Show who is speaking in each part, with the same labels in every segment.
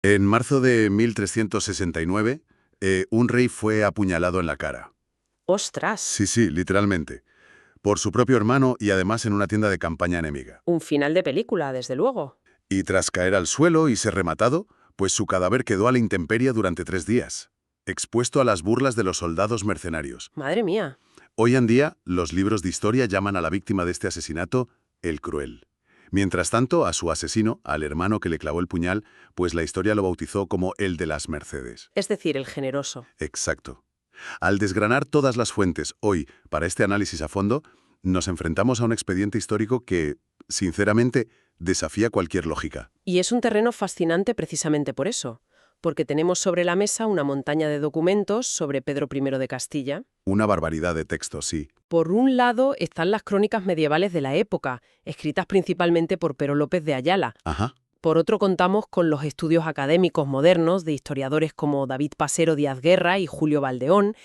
Speaker 1: En marzo de 1369, un rey fue apuñalado en la cara.
Speaker 2: ¡Ostras!
Speaker 1: Sí, literalmente. Por su propio hermano y además en una tienda de campaña enemiga.
Speaker 2: Un final de película, desde luego.
Speaker 1: Y tras caer al suelo y ser rematado, pues su cadáver quedó a la intemperie durante 3 días, expuesto a las burlas de los soldados mercenarios.
Speaker 2: Madre mía.
Speaker 1: Hoy en día, los libros de historia llaman a la víctima de este asesinato el cruel. Mientras tanto, a su asesino, al hermano que le clavó el puñal, pues la historia lo bautizó como el de las Mercedes.
Speaker 2: Es decir, el generoso.
Speaker 1: Exacto. Al desgranar todas las fuentes hoy para este análisis a fondo, nos enfrentamos a un expediente histórico que, sinceramente, desafía cualquier lógica.
Speaker 2: Y es un terreno fascinante precisamente por eso, porque tenemos sobre la mesa una montaña de documentos sobre Pedro I de Castilla.
Speaker 1: Una barbaridad de textos, sí.
Speaker 2: Por un lado están las crónicas medievales de la época, escritas principalmente por Pero López de Ayala.
Speaker 1: Ajá.
Speaker 2: Por otro, contamos con los estudios académicos modernos de historiadores como David Pasero Díaz Guerra y Julio Valdeón,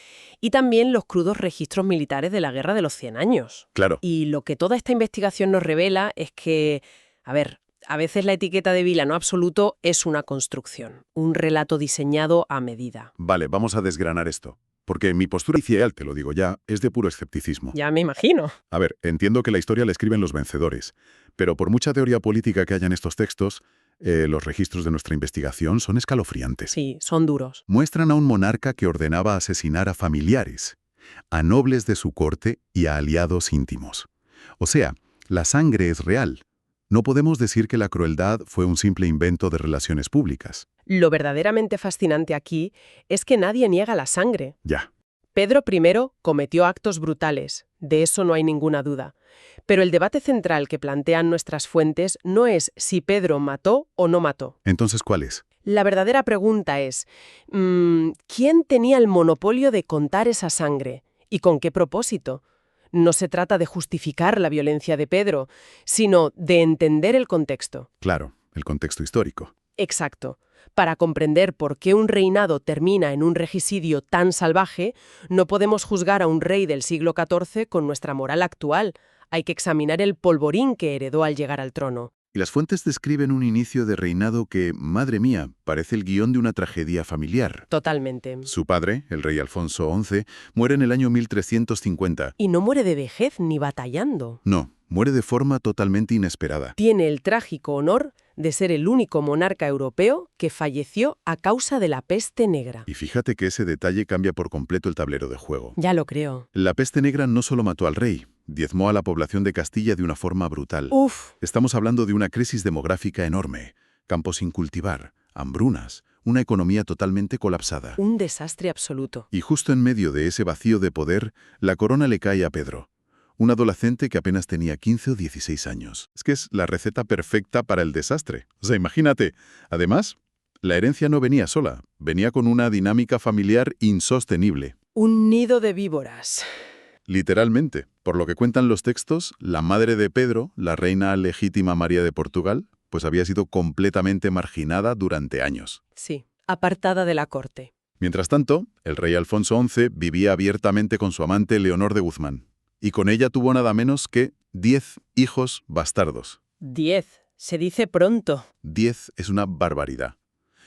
Speaker 2: y también los crudos registros militares de la Guerra de los 100 años.
Speaker 1: Claro.
Speaker 2: Y lo que toda esta investigación nos revela es que, a veces la etiqueta de villano absoluto es una construcción, un relato diseñado a medida.
Speaker 1: Vale, vamos a desgranar esto. Porque mi postura inicial, te lo digo ya, es de puro escepticismo.
Speaker 2: Ya me imagino.
Speaker 1: A ver, entiendo que la historia la escriben los vencedores, pero por mucha teoría política que haya en estos textos, los registros de nuestra investigación son escalofriantes.
Speaker 2: Sí, son duros.
Speaker 1: Muestran a un monarca que ordenaba asesinar a familiares, a nobles de su corte y a aliados íntimos. O sea, la sangre es real. No podemos decir que la crueldad fue un simple invento de relaciones públicas.
Speaker 2: Lo verdaderamente fascinante aquí es que nadie niega la sangre.
Speaker 1: Ya.
Speaker 2: Pedro I cometió actos brutales, de eso no hay ninguna duda. Pero el debate central que plantean nuestras fuentes no es si Pedro mató o no mató.
Speaker 1: Entonces, ¿cuál es?
Speaker 2: La verdadera pregunta es, ¿quién tenía el monopolio de contar esa sangre? ¿Y con qué propósito? No se trata de justificar la violencia de Pedro, sino de entender el contexto.
Speaker 1: Claro, el contexto histórico.
Speaker 2: Exacto. Para comprender por qué un reinado termina en un regicidio tan salvaje, no podemos juzgar a un rey del siglo XIV con nuestra moral actual. Hay que examinar el polvorín que heredó al llegar al trono.
Speaker 1: Y las fuentes describen un inicio de reinado que, madre mía, parece el guión de una tragedia familiar.
Speaker 2: Totalmente.
Speaker 1: Su padre, el rey Alfonso XI, muere en el año 1350.
Speaker 2: Y no muere de vejez ni batallando.
Speaker 1: No, muere de forma totalmente inesperada.
Speaker 2: Tiene el trágico honor de ser el único monarca europeo que falleció a causa de la peste negra.
Speaker 1: Y fíjate que ese detalle cambia por completo el tablero de juego.
Speaker 2: Ya lo creo.
Speaker 1: La peste negra no solo mató al rey, diezmó a la población de Castilla de una forma brutal.
Speaker 2: Uf.
Speaker 1: Estamos hablando de una crisis demográfica enorme, campos sin cultivar, hambrunas, una economía totalmente colapsada.
Speaker 2: Un desastre absoluto.
Speaker 1: Y justo en medio de ese vacío de poder, la corona le cae a Pedro, un adolescente que apenas tenía 15 o 16 años. Es que es la receta perfecta para el desastre. O sea, imagínate. Además, la herencia no venía sola, venía con una dinámica familiar insostenible.
Speaker 2: Un nido de víboras.
Speaker 1: Literalmente. Por lo que cuentan los textos, la madre de Pedro, la reina legítima María de Portugal, pues había sido completamente marginada durante años.
Speaker 2: Sí, apartada de la corte.
Speaker 1: Mientras tanto, el rey Alfonso XI vivía abiertamente con su amante Leonor de Guzmán, y con ella tuvo nada menos que 10 hijos bastardos.
Speaker 2: 10. Se dice pronto.
Speaker 1: 10 es una barbaridad.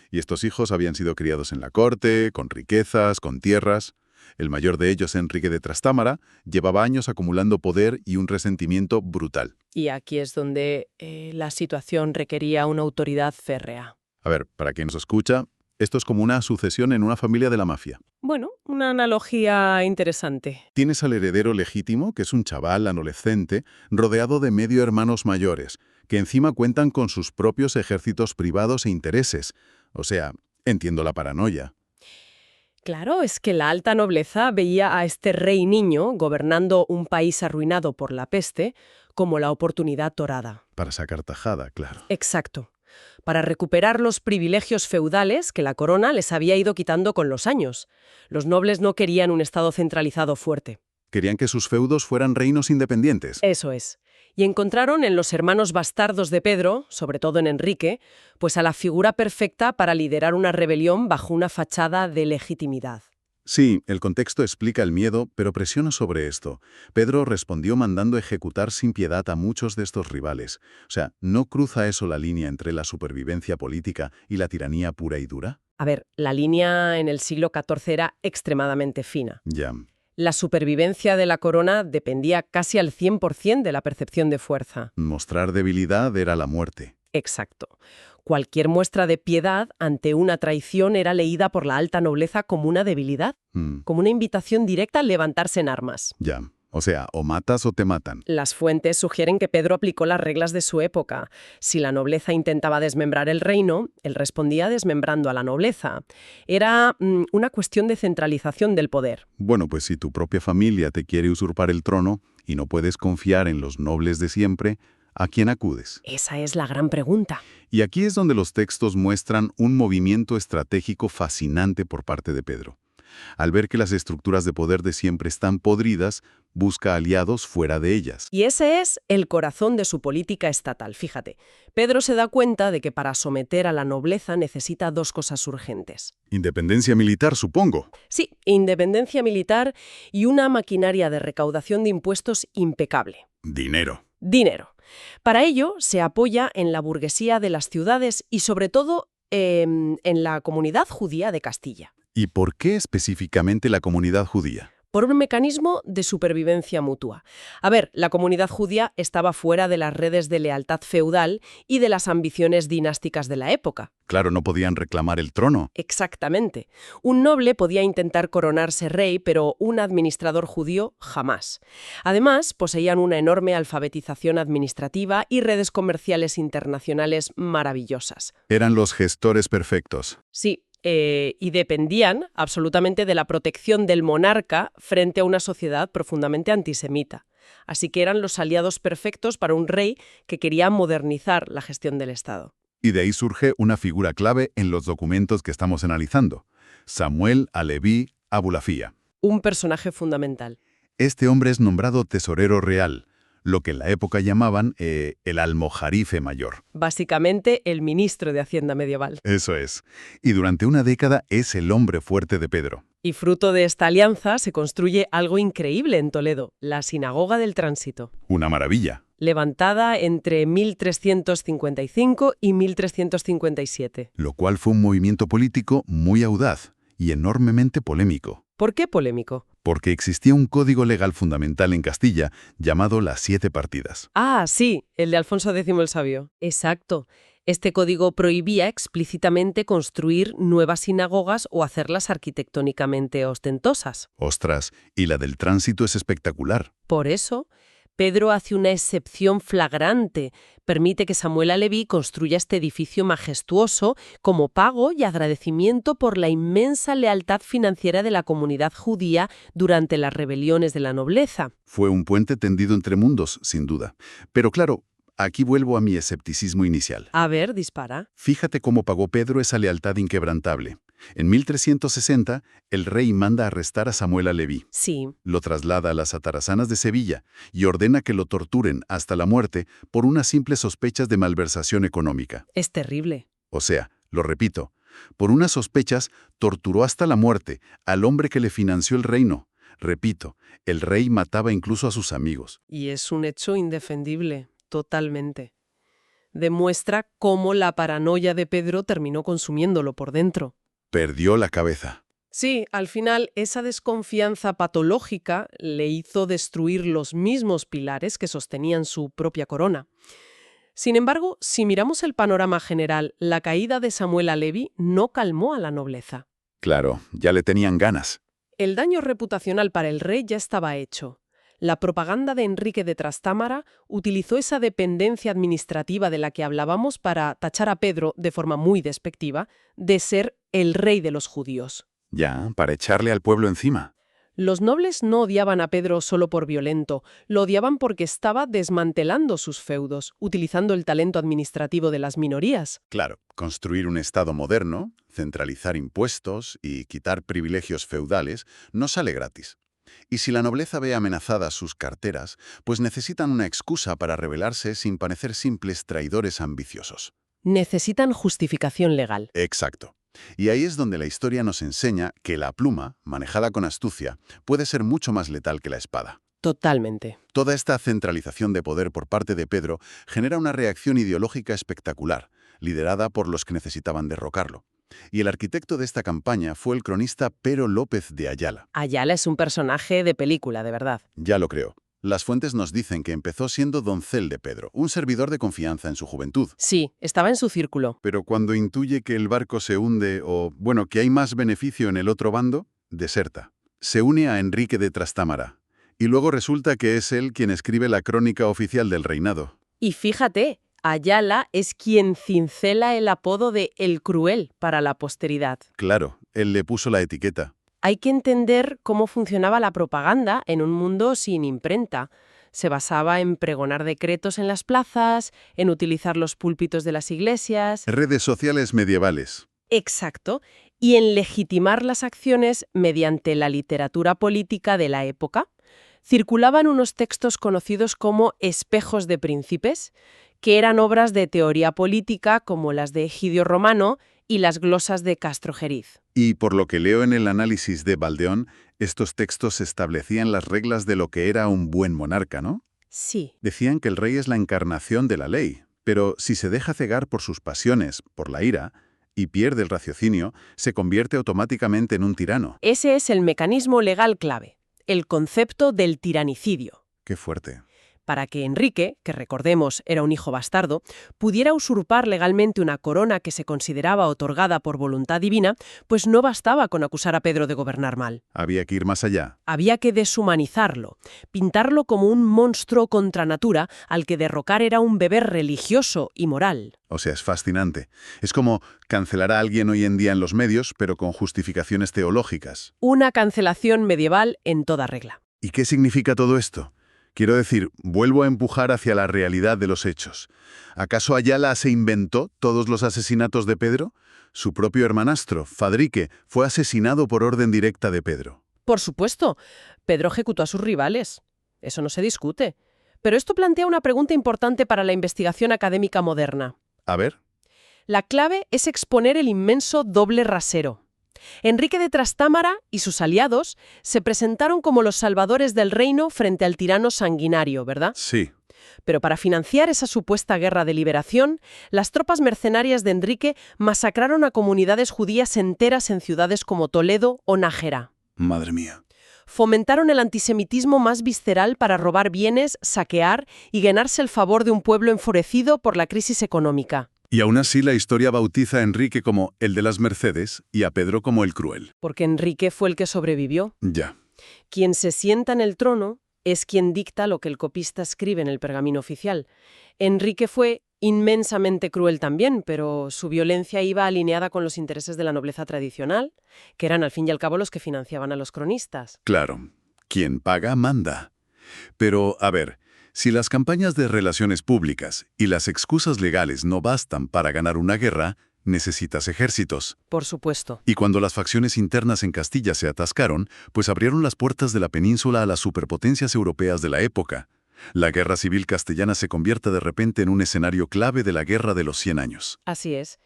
Speaker 1: Y estos hijos habían sido criados en la corte, con riquezas, con tierras. El mayor de ellos, Enrique de Trastámara, llevaba años acumulando poder y un resentimiento brutal.
Speaker 2: Y aquí es donde la situación requería una autoridad férrea.
Speaker 1: A ver, para quien nos escucha, esto es como una sucesión en una familia de la mafia.
Speaker 2: Bueno, una analogía interesante.
Speaker 1: Tienes al heredero legítimo, que es un chaval adolescente, rodeado de medio hermanos mayores, que encima cuentan con sus propios ejércitos privados e intereses. O sea, entiendo la paranoia.
Speaker 2: Claro, es que la alta nobleza veía a este rey niño, gobernando un país arruinado por la peste, como la oportunidad dorada.
Speaker 1: Para sacar tajada, claro.
Speaker 2: Exacto. Para recuperar los privilegios feudales que la corona les había ido quitando con los años. Los nobles no querían un estado centralizado fuerte.
Speaker 1: Querían que sus feudos fueran reinos independientes.
Speaker 2: Eso es. Y encontraron en los hermanos bastardos de Pedro, sobre todo en Enrique, pues a la figura perfecta para liderar una rebelión bajo una fachada de legitimidad.
Speaker 1: Sí, el contexto explica el miedo, pero presiona sobre esto. Pedro respondió mandando ejecutar sin piedad a muchos de estos rivales. O sea, ¿no cruza eso la línea entre la supervivencia política y la tiranía pura y dura?
Speaker 2: A ver, la línea en el siglo XIV era extremadamente fina.
Speaker 1: Ya.
Speaker 2: La supervivencia de la corona dependía casi al 100% de la percepción de fuerza.
Speaker 1: Mostrar debilidad era la muerte.
Speaker 2: Exacto. Cualquier muestra de piedad ante una traición era leída por la alta nobleza como una debilidad,
Speaker 1: Mm,
Speaker 2: como una invitación directa a levantarse en armas.
Speaker 1: ya. O sea, o matas o te matan.
Speaker 2: Las fuentes sugieren que Pedro aplicó las reglas de su época. Si la nobleza intentaba desmembrar el reino, él respondía desmembrando a la nobleza. Era una cuestión de centralización del poder.
Speaker 1: Bueno, pues si tu propia familia te quiere usurpar el trono y no puedes confiar en los nobles de siempre, ¿a quién acudes?
Speaker 2: Esa es la gran pregunta.
Speaker 1: Y aquí es donde los textos muestran un movimiento estratégico fascinante por parte de Pedro. Al ver que las estructuras de poder de siempre están podridas, busca aliados fuera de ellas.
Speaker 2: Y ese es el corazón de su política estatal. Fíjate, Pedro se da cuenta de que para someter a la nobleza necesita dos cosas urgentes.
Speaker 1: Independencia militar, supongo.
Speaker 2: Sí, independencia militar y una maquinaria de recaudación de impuestos impecable.
Speaker 1: Dinero.
Speaker 2: Dinero. Para ello, se apoya en la burguesía de las ciudades y, sobre todo, en la comunidad judía de Castilla,
Speaker 1: ¿Y por qué específicamente la comunidad judía?
Speaker 2: por un mecanismo de supervivencia mutua. A ver, la comunidad judía estaba fuera de las redes de lealtad feudal y de las ambiciones dinásticas de la época.
Speaker 1: Claro, no podían reclamar el trono.
Speaker 2: Exactamente. Un noble podía intentar coronarse rey, pero un administrador judío jamás. Además, poseían una enorme alfabetización administrativa y redes comerciales internacionales maravillosas.
Speaker 1: Eran los gestores perfectos.
Speaker 2: Sí, y dependían absolutamente de la protección del monarca frente a una sociedad profundamente antisemita. Así que eran los aliados perfectos para un rey que quería modernizar la gestión del Estado.
Speaker 1: Y de ahí surge una figura clave en los documentos que estamos analizando. Samuel Aleví Abulafía.
Speaker 2: Un personaje fundamental.
Speaker 1: Este hombre es nombrado tesorero real, lo que en la época llamaban el almojarife mayor.
Speaker 2: Básicamente, el ministro de Hacienda medieval.
Speaker 1: Eso es. Y durante una década es el hombre fuerte de Pedro.
Speaker 2: Y fruto de esta alianza se construye algo increíble en Toledo, la Sinagoga del Tránsito,
Speaker 1: Una maravilla.
Speaker 2: levantada entre 1355 y 1357.
Speaker 1: Lo cual fue un movimiento político muy audaz y enormemente polémico.
Speaker 2: ¿Por qué polémico?
Speaker 1: Porque existía un código legal fundamental en Castilla llamado las 7 partidas.
Speaker 2: Ah, sí, el de Alfonso X el Sabio. Exacto. Este código prohibía explícitamente construir nuevas sinagogas o hacerlas arquitectónicamente ostentosas.
Speaker 1: Ostras, y la del tránsito es espectacular.
Speaker 2: Por eso, Pedro hace una excepción flagrante. Permite que Samuel Aleví construya este edificio majestuoso como pago y agradecimiento por la inmensa lealtad financiera de la comunidad judía durante las rebeliones de la nobleza.
Speaker 1: Fue un puente tendido entre mundos, sin duda. Pero claro, aquí vuelvo a mi escepticismo inicial.
Speaker 2: A ver, dispara.
Speaker 1: Fíjate cómo pagó Pedro esa lealtad inquebrantable. En 1360, el rey manda arrestar a Samuel Aleví.
Speaker 2: Sí,
Speaker 1: Lo traslada a las Atarazanas de Sevilla y ordena que lo torturen hasta la muerte por unas simples sospechas de malversación económica.
Speaker 2: es terrible.
Speaker 1: O sea, lo repito, por unas sospechas torturó hasta la muerte al hombre que le financió el reino. Repito, el rey mataba incluso a sus amigos.
Speaker 2: Y es un hecho indefendible, totalmente. Demuestra cómo la paranoia de Pedro terminó consumiéndolo por dentro.
Speaker 1: Perdió la cabeza.
Speaker 2: Sí, al final esa desconfianza patológica le hizo destruir los mismos pilares que sostenían su propia corona. Sin embargo, si miramos el panorama general, la caída de Samuel Aleví no calmó a la nobleza.
Speaker 1: Claro, ya le tenían ganas.
Speaker 2: El daño reputacional para el rey ya estaba hecho. La propaganda de Enrique de Trastámara utilizó esa dependencia administrativa de la que hablábamos para tachar a Pedro, de forma muy despectiva, de ser el rey de los judíos.
Speaker 1: Ya, para echarle al pueblo encima.
Speaker 2: Los nobles no odiaban a Pedro solo por violento, lo odiaban porque estaba desmantelando sus feudos, utilizando el talento administrativo de las minorías.
Speaker 1: Claro, construir un Estado moderno, centralizar impuestos y quitar privilegios feudales no sale gratis. Y si la nobleza ve amenazadas sus carteras, pues necesitan una excusa para rebelarse sin parecer simples traidores ambiciosos.
Speaker 2: Necesitan justificación legal.
Speaker 1: Exacto. Y ahí es donde la historia nos enseña que la pluma, manejada con astucia, puede ser mucho más letal que la espada.
Speaker 2: Totalmente.
Speaker 1: Toda esta centralización de poder por parte de Pedro genera una reacción ideológica espectacular, liderada por los que necesitaban derrocarlo. Y el arquitecto de esta campaña fue el cronista Pero López de Ayala.
Speaker 2: Ayala es un personaje de película, de verdad.
Speaker 1: Ya lo creo. Las fuentes nos dicen que empezó siendo doncel de Pedro, un servidor de confianza en su juventud.
Speaker 2: Sí, estaba en su círculo.
Speaker 1: Pero cuando intuye que el barco se hunde o, bueno, que hay más beneficio en el otro bando, deserta. Se une a Enrique de Trastámara. Y luego resulta que es él quien escribe la crónica oficial del reinado.
Speaker 2: Y fíjate, Ayala es quien cincela el apodo de El Cruel para la posteridad.
Speaker 1: Claro, él le puso la etiqueta.
Speaker 2: Hay que entender cómo funcionaba la propaganda en un mundo sin imprenta. Se basaba en pregonar decretos en las plazas, en utilizar los púlpitos de las iglesias.
Speaker 1: Redes sociales medievales.
Speaker 2: Exacto. Y en legitimar las acciones mediante la literatura política de la época. Circulaban unos textos conocidos como espejos de príncipes, que eran obras de teoría política como las de Egidio Romano y las glosas de Castrojeriz.
Speaker 1: Y por lo que leo en el análisis de Baldeón, estos textos establecían las reglas de lo que era un buen monarca, ¿no?
Speaker 2: Sí.
Speaker 1: Decían que el rey es la encarnación de la ley, pero si se deja cegar por sus pasiones, por la ira, y pierde el raciocinio, se convierte automáticamente en un tirano.
Speaker 2: Ese es el mecanismo legal clave, el concepto del tiranicidio.
Speaker 1: Qué fuerte.
Speaker 2: Para que Enrique, que recordemos era un hijo bastardo, pudiera usurpar legalmente una corona que se consideraba otorgada por voluntad divina, pues no bastaba con acusar a Pedro de gobernar mal.
Speaker 1: Había que ir más allá.
Speaker 2: Había que deshumanizarlo, pintarlo como un monstruo contra natura al que derrocar era un deber religioso y moral.
Speaker 1: O sea, es fascinante. Es como cancelar a alguien hoy en día en los medios, pero con justificaciones teológicas.
Speaker 2: Una cancelación medieval en toda regla.
Speaker 1: ¿Y qué significa todo esto? Quiero decir, vuelvo a empujar hacia la realidad de los hechos. ¿Acaso Ayala se inventó todos los asesinatos de Pedro? Su propio hermanastro, Fadrique, fue asesinado por orden directa de Pedro.
Speaker 2: Por supuesto, Pedro ejecutó a sus rivales. Eso no se discute. Pero esto plantea una pregunta importante para la investigación académica moderna.
Speaker 1: A ver.
Speaker 2: La clave es exponer el inmenso doble rasero. Enrique de Trastámara y sus aliados se presentaron como los salvadores del reino frente al tirano sanguinario, ¿verdad?
Speaker 1: Sí.
Speaker 2: Pero para financiar esa supuesta guerra de liberación, las tropas mercenarias de Enrique masacraron a comunidades judías enteras en ciudades como Toledo o Nájera.
Speaker 1: Madre mía.
Speaker 2: Fomentaron el antisemitismo más visceral para robar bienes, saquear y ganarse el favor de un pueblo enfurecido por la crisis económica.
Speaker 1: Y aún así la historia bautiza a Enrique como el de las Mercedes y a Pedro como el cruel.
Speaker 2: Porque Enrique fue el que sobrevivió.
Speaker 1: Ya.
Speaker 2: Quien se sienta en el trono es quien dicta lo que el copista escribe en el pergamino oficial. Enrique fue inmensamente cruel también, pero su violencia iba alineada con los intereses de la nobleza tradicional, que eran al fin y al cabo los que financiaban a los cronistas.
Speaker 1: Claro. Quien paga, manda. Pero, a ver, si las campañas de relaciones públicas y las excusas legales no bastan para ganar una guerra, necesitas ejércitos.
Speaker 2: Por supuesto.
Speaker 1: Y cuando las facciones internas en Castilla se atascaron, pues abrieron las puertas de la península a las superpotencias europeas de la época. La guerra civil castellana se convierte de repente en un escenario clave de la Guerra de los 100 años.
Speaker 2: Así es.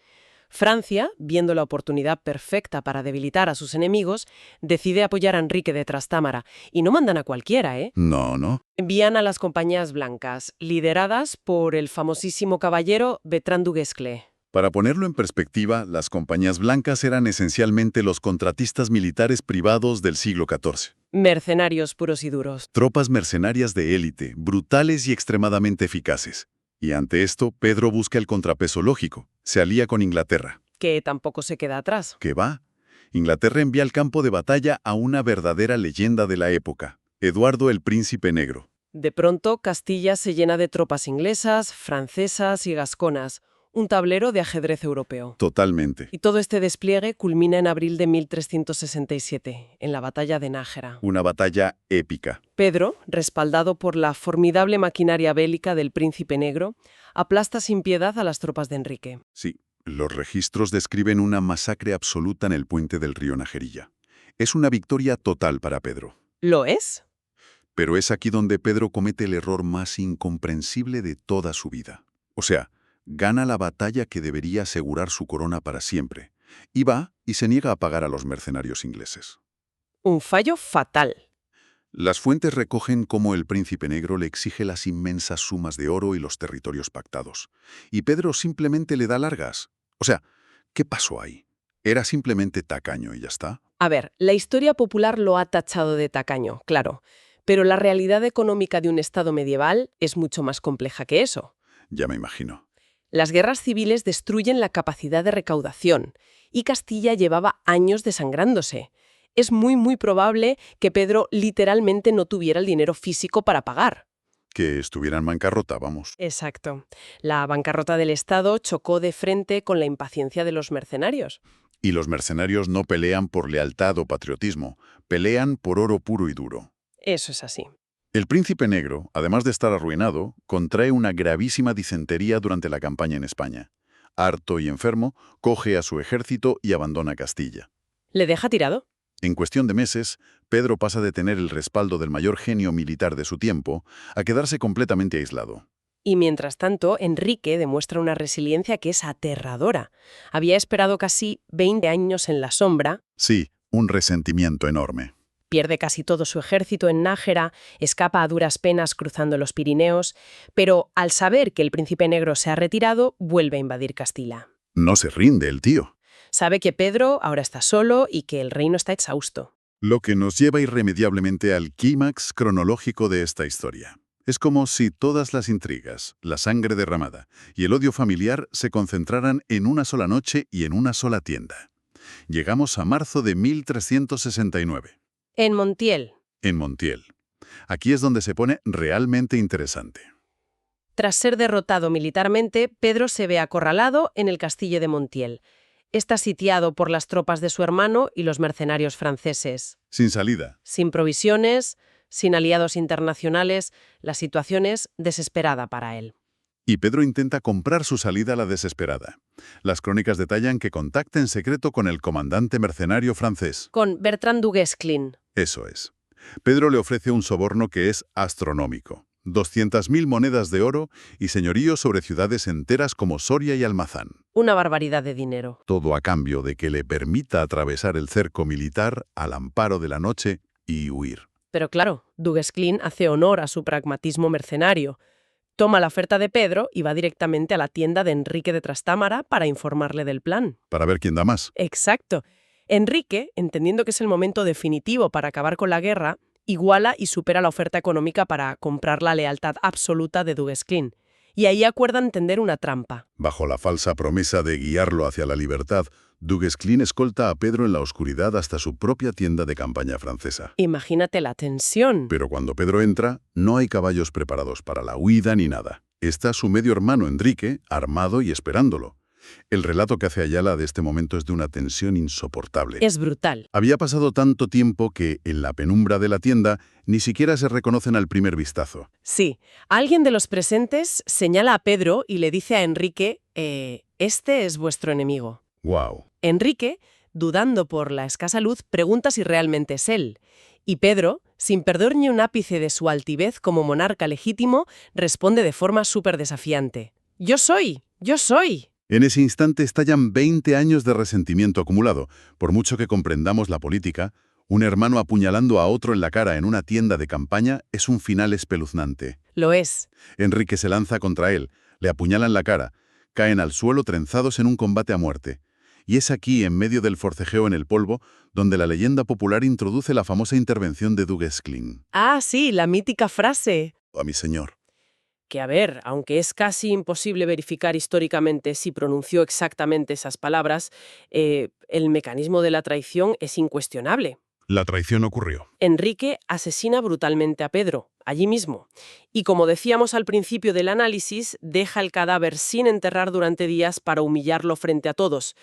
Speaker 2: Francia, viendo la oportunidad perfecta para debilitar a sus enemigos, decide apoyar a Enrique de Trastámara. Y no mandan a cualquiera, ¿eh?
Speaker 1: No.
Speaker 2: Envían a las compañías blancas, lideradas por el famosísimo caballero Bertrand du Guesclin.
Speaker 1: Para ponerlo en perspectiva, las compañías blancas eran esencialmente los contratistas militares privados del siglo XIV.
Speaker 2: Mercenarios puros y duros.
Speaker 1: Tropas mercenarias de élite, brutales y extremadamente eficaces. Y ante esto, Pedro busca el contrapeso lógico. Se alía con Inglaterra.
Speaker 2: Que tampoco se queda atrás.
Speaker 1: ¿Qué va? Inglaterra envía al campo de batalla a una verdadera leyenda de la época, Eduardo el Príncipe Negro.
Speaker 2: De pronto, Castilla se llena de tropas inglesas, francesas y gasconas. Un tablero de ajedrez europeo.
Speaker 1: Totalmente.
Speaker 2: Y todo este despliegue culmina en abril de 1367, en la batalla de Nájera.
Speaker 1: Una batalla épica.
Speaker 2: Pedro, respaldado por la formidable maquinaria bélica del Príncipe Negro, aplasta sin piedad a las tropas de Enrique.
Speaker 1: Sí, los registros describen una masacre absoluta en el puente del río Najerilla. Es una victoria total para Pedro.
Speaker 2: ¿Lo es?
Speaker 1: Pero es aquí donde Pedro comete el error más incomprensible de toda su vida. O sea, gana la batalla que debería asegurar su corona para siempre, y va y se niega a pagar a los mercenarios ingleses.
Speaker 2: Un fallo fatal.
Speaker 1: Las fuentes recogen cómo el príncipe negro le exige las inmensas sumas de oro y los territorios pactados, y Pedro simplemente le da largas. O sea, ¿qué pasó ahí? ¿Era simplemente tacaño y ya está?
Speaker 2: A ver, la historia popular lo ha tachado de tacaño, claro, pero la realidad económica de un Estado medieval es mucho más compleja que eso.
Speaker 1: Ya me imagino.
Speaker 2: Las guerras civiles destruyen la capacidad de recaudación, y Castilla llevaba años desangrándose. Es muy probable que Pedro literalmente no tuviera el dinero físico para pagar.
Speaker 1: Que estuviera en bancarrota, vamos.
Speaker 2: Exacto. La bancarrota del Estado chocó de frente con la impaciencia de los mercenarios.
Speaker 1: Y los mercenarios no pelean por lealtad o patriotismo, pelean por oro puro y duro.
Speaker 2: Eso es así.
Speaker 1: El príncipe negro, además de estar arruinado, contrae una gravísima disentería durante la campaña en España. Harto y enfermo, coge a su ejército y abandona Castilla.
Speaker 2: ¿Le deja tirado?
Speaker 1: En cuestión de meses, Pedro pasa de tener el respaldo del mayor genio militar de su tiempo a quedarse completamente aislado.
Speaker 2: Y mientras tanto, Enrique demuestra una resiliencia que es aterradora. Había esperado casi 20 años en la sombra,
Speaker 1: Sí, un resentimiento enorme.
Speaker 2: pierde casi todo su ejército en Nájera, escapa a duras penas cruzando los Pirineos, pero al saber que el príncipe negro se ha retirado, vuelve a invadir Castilla.
Speaker 1: No se rinde el tío.
Speaker 2: Sabe que Pedro ahora está solo y que el reino está exhausto.
Speaker 1: Lo que nos lleva irremediablemente al clímax cronológico de esta historia. Es como si todas las intrigas, la sangre derramada y el odio familiar se concentraran en una sola noche y en una sola tienda. Llegamos a marzo de 1369,
Speaker 2: En Montiel,
Speaker 1: en Montiel. Aquí es donde se pone realmente interesante.
Speaker 2: tras ser derrotado militarmente, Pedro se ve acorralado en el castillo de Montiel. Está sitiado por las tropas de su hermano y los mercenarios franceses.
Speaker 1: Sin salida.
Speaker 2: Sin provisiones, sin aliados internacionales, la situación es desesperada para él.
Speaker 1: Y Pedro intenta comprar su salida a la desesperada. Las crónicas detallan que contacta en secreto con el comandante mercenario francés.
Speaker 2: Con Bertrand du Guesclin.
Speaker 1: Eso es. Pedro le ofrece un soborno que es astronómico. 200.000 monedas de oro y señorío sobre ciudades enteras como Soria y Almazán.
Speaker 2: Una barbaridad de dinero.
Speaker 1: Todo a cambio de que le permita atravesar el cerco militar al amparo de la noche y huir.
Speaker 2: Pero claro, du Guesclin hace honor a su pragmatismo mercenario. Toma la oferta de Pedro y va directamente a la tienda de Enrique de Trastámara para informarle del plan.
Speaker 1: Para ver quién da más.
Speaker 2: Exacto. Enrique, entendiendo que es el momento definitivo para acabar con la guerra, iguala y supera la oferta económica para comprar la lealtad absoluta de du Guesclin. Y ahí acuerdan tender una trampa.
Speaker 1: Bajo la falsa promesa de guiarlo hacia la libertad, du Guesclin escolta a Pedro en la oscuridad hasta su propia tienda de campaña francesa.
Speaker 2: Imagínate la tensión.
Speaker 1: Pero cuando Pedro entra, no hay caballos preparados para la huida ni nada. Está su medio hermano Enrique, armado y esperándolo. El relato que hace Ayala de este momento es de una tensión insoportable.
Speaker 2: Es brutal.
Speaker 1: Había pasado tanto tiempo que, en la penumbra de la tienda, ni siquiera se reconocen al primer vistazo.
Speaker 2: Sí, alguien de los presentes señala a Pedro y le dice a Enrique, este es vuestro enemigo.
Speaker 1: ¡Wow!
Speaker 2: Enrique, dudando por la escasa luz, pregunta si realmente es él. Y Pedro, sin perder ni un ápice de su altivez como monarca legítimo, responde de forma súper desafiante. ¡Yo soy! ¡Yo soy!
Speaker 1: En ese instante estallan 20 años de resentimiento acumulado. Por mucho que comprendamos la política, un hermano apuñalando a otro en la cara en una tienda de campaña es un final espeluznante.
Speaker 2: Lo es.
Speaker 1: Enrique se lanza contra él, le apuñala en la cara, caen al suelo trenzados en un combate a muerte. Y es aquí, en medio del forcejeo en el polvo, donde la leyenda popular introduce la famosa intervención de du Guesclin.
Speaker 2: Ah, sí, la mítica frase.
Speaker 1: A mi señor.
Speaker 2: Que a ver, aunque es casi imposible verificar históricamente si pronunció exactamente esas palabras, el mecanismo de la traición es incuestionable.
Speaker 1: La traición ocurrió.
Speaker 2: Enrique asesina brutalmente a Pedro, allí mismo. Y como decíamos al principio del análisis, deja el cadáver sin enterrar durante días para humillarlo frente a todos.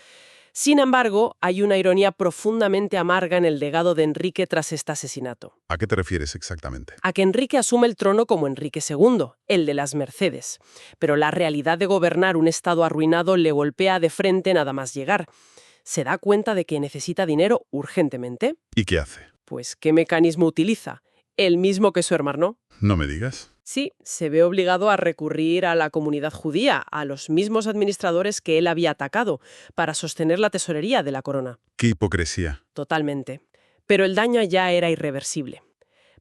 Speaker 2: Sin embargo, hay una ironía profundamente amarga en el legado de Enrique tras este asesinato.
Speaker 1: ¿A qué te refieres exactamente?
Speaker 2: A que Enrique asume el trono como Enrique II, el de las Mercedes. Pero la realidad de gobernar un estado arruinado le golpea de frente nada más llegar. Se da cuenta de que necesita dinero urgentemente.
Speaker 1: ¿Y qué hace?
Speaker 2: Pues, ¿qué mecanismo utiliza? El mismo que su hermano.
Speaker 1: No me digas.
Speaker 2: Sí, se ve obligado a recurrir a la comunidad judía, a los mismos administradores que él había atacado, para sostener la tesorería de la corona.
Speaker 1: ¡Qué hipocresía!
Speaker 2: Totalmente. Pero el daño ya era irreversible.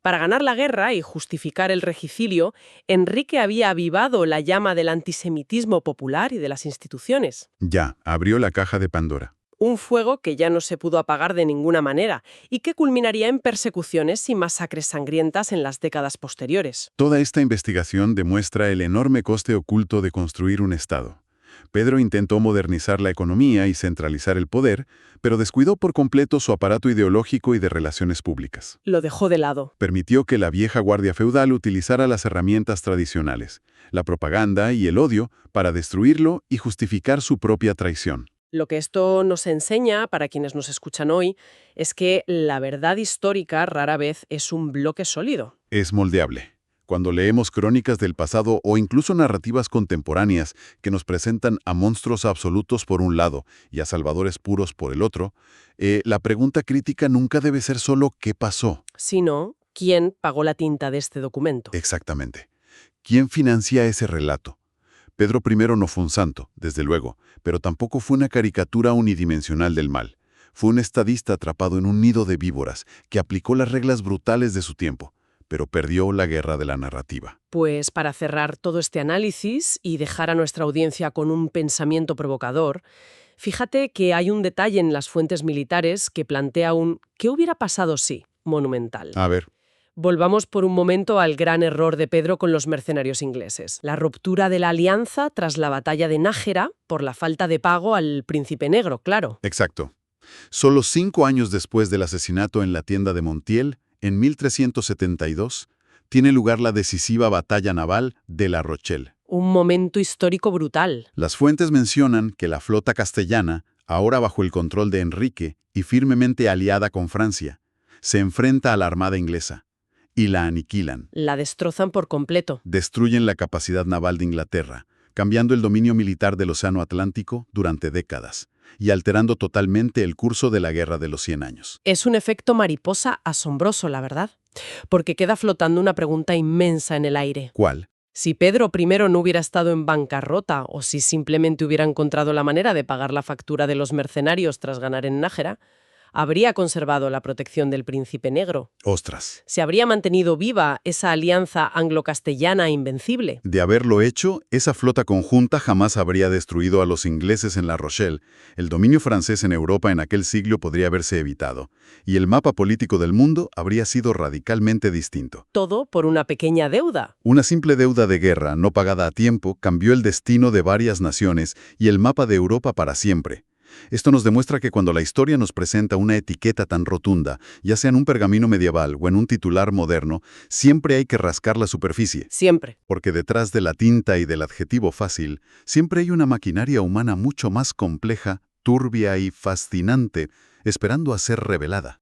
Speaker 2: Para ganar la guerra y justificar el regicidio, Enrique había avivado la llama del antisemitismo popular y de las instituciones.
Speaker 1: Ya, abrió la caja de Pandora.
Speaker 2: Un fuego que ya no se pudo apagar de ninguna manera y que culminaría en persecuciones y masacres sangrientas en las décadas posteriores.
Speaker 1: Toda esta investigación demuestra el enorme coste oculto de construir un Estado. Pedro intentó modernizar la economía y centralizar el poder, pero descuidó por completo su aparato ideológico y de relaciones públicas.
Speaker 2: Lo dejó de lado.
Speaker 1: Permitió que la vieja guardia feudal utilizara las herramientas tradicionales, la propaganda y el odio, para destruirlo y justificar su propia traición.
Speaker 2: Lo que esto nos enseña, para quienes nos escuchan hoy, es que la verdad histórica rara vez es un bloque sólido.
Speaker 1: Es moldeable. Cuando leemos crónicas del pasado o incluso narrativas contemporáneas que nos presentan a monstruos absolutos por un lado y a salvadores puros por el otro, la pregunta crítica nunca debe ser solo ¿qué pasó?
Speaker 2: Sino, ¿quién pagó la tinta de este documento?
Speaker 1: Exactamente. ¿Quién financia ese relato? Pedro I no fue un santo, desde luego, pero tampoco fue una caricatura unidimensional del mal. Fue un estadista atrapado en un nido de víboras que aplicó las reglas brutales de su tiempo, pero perdió la guerra de la narrativa.
Speaker 2: Pues para cerrar todo este análisis y dejar a nuestra audiencia con un pensamiento provocador, fíjate que hay un detalle en las fuentes militares que plantea un ¿qué hubiera pasado si? Monumental.
Speaker 1: A ver,
Speaker 2: Volvamos por un momento al gran error de Pedro con los mercenarios ingleses, la ruptura de la alianza tras la batalla de Nájera por la falta de pago al Príncipe Negro, claro.
Speaker 1: exacto. Solo 5 años después del asesinato en la tienda de Montiel, en 1372, tiene lugar la decisiva batalla naval de La Rochelle.
Speaker 2: Un momento histórico brutal.
Speaker 1: Las fuentes mencionan que la flota castellana, ahora bajo el control de Enrique y firmemente aliada con Francia, se enfrenta a la armada inglesa y la aniquilan.
Speaker 2: La destrozan por completo.
Speaker 1: Destruyen la capacidad naval de Inglaterra, cambiando el dominio militar del Océano Atlántico durante décadas y alterando totalmente el curso de la Guerra de los 100 años.
Speaker 2: Es un efecto mariposa asombroso, la verdad, porque queda flotando una pregunta inmensa en el aire.
Speaker 1: ¿Cuál?
Speaker 2: Si Pedro I no hubiera estado en bancarrota o si simplemente hubiera encontrado la manera de pagar la factura de los mercenarios tras ganar en Nájera, ¿habría conservado la protección del Príncipe Negro?
Speaker 1: ¡Ostras!
Speaker 2: ¿Se habría mantenido viva esa alianza anglo-castellana invencible?
Speaker 1: De haberlo hecho, esa flota conjunta jamás habría destruido a los ingleses en La Rochelle. El dominio francés en Europa en aquel siglo podría haberse evitado, y el mapa político del mundo habría sido radicalmente distinto.
Speaker 2: Todo por una pequeña deuda.
Speaker 1: Una simple deuda de guerra no pagada a tiempo cambió el destino de varias naciones y el mapa de Europa para siempre. Esto nos demuestra que cuando la historia nos presenta una etiqueta tan rotunda, ya sea en un pergamino medieval o en un titular moderno, siempre hay que rascar la superficie.
Speaker 2: Siempre.
Speaker 1: Porque detrás de la tinta y del adjetivo fácil, siempre hay una maquinaria humana mucho más compleja, turbia y fascinante, esperando a ser revelada.